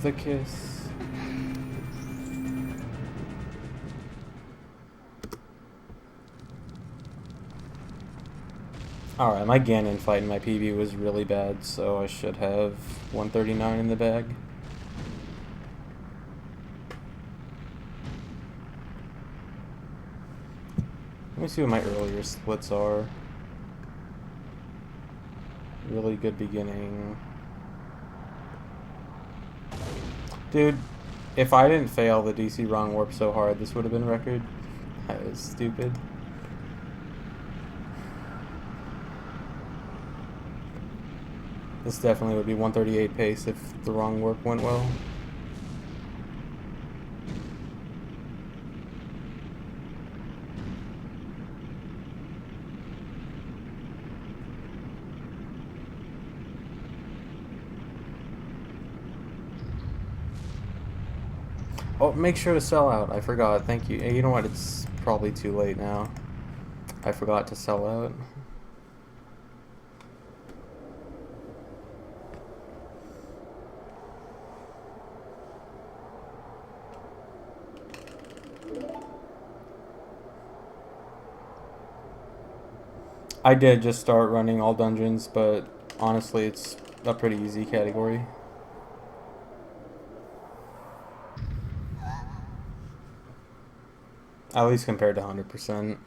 The kiss. Alright, my Ganon fight in my PB was really bad, so I should have 139 in the bag. Let me see what my earlier splits are. Really good beginning. Dude, if I didn't fail the DC wrong warp so hard, this would have been record. That was stupid. This definitely would be 138 pace if the wrong warp went well. Oh, make sure to sell out. I forgot. Thank you. You know what? It's probably too late now. I forgot to sell out. I did just start running all dungeons, but honestly, it's a pretty easy category. At least compared to 100%.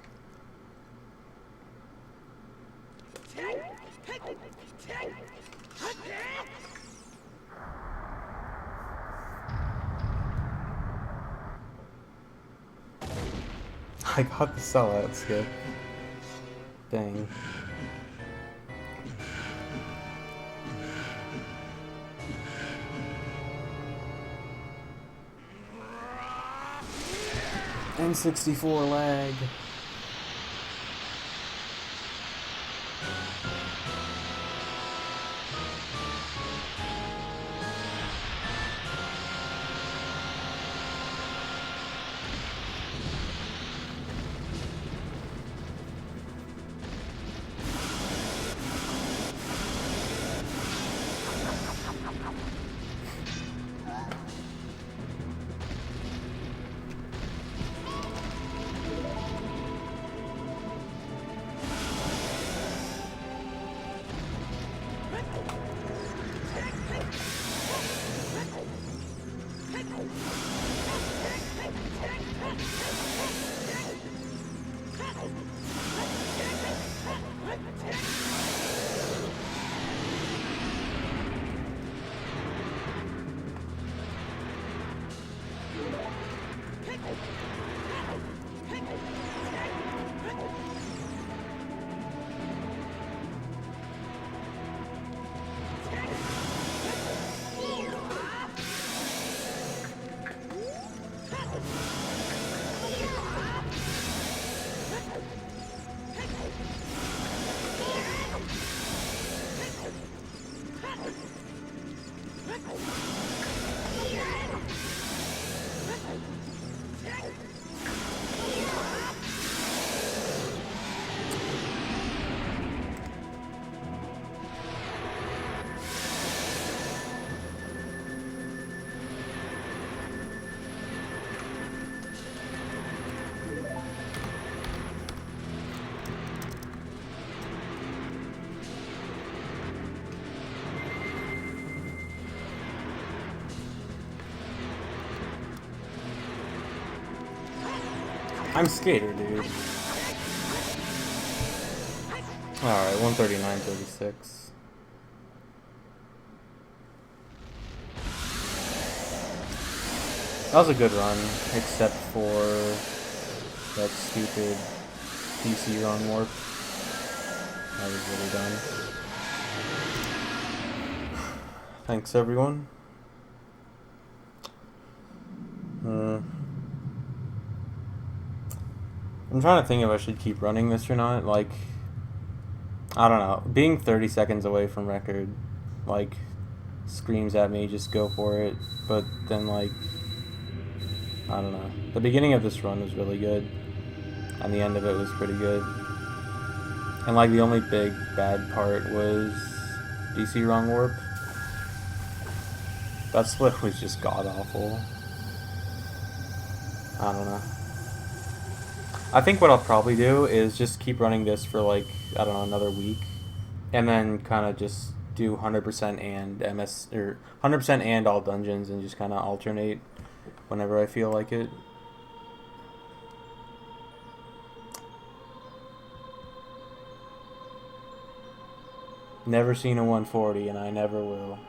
I got the sellout skip. Dang. N64 lag. I'm Skater, dude. Alright, 139.36. That was a good run, except for that stupid DC run warp. That was really dumb. Thanks, everyone. I'm trying to think if I should keep running this or not. Like, I don't know. Being 30 seconds away from record, like, screams at me, just go for it. But then, like, I don't know. The beginning of this run was really good, and the end of it was pretty good. And like the only big bad part was DC Wrong Warp. That split was just god awful. I don't know. I think what I'll probably do is just keep running this for like, I don't know, another week. And then kind of just do 100% and MS, or 100% and all dungeons, and just kind of alternate whenever I feel like it. Never seen a 140, and I never will.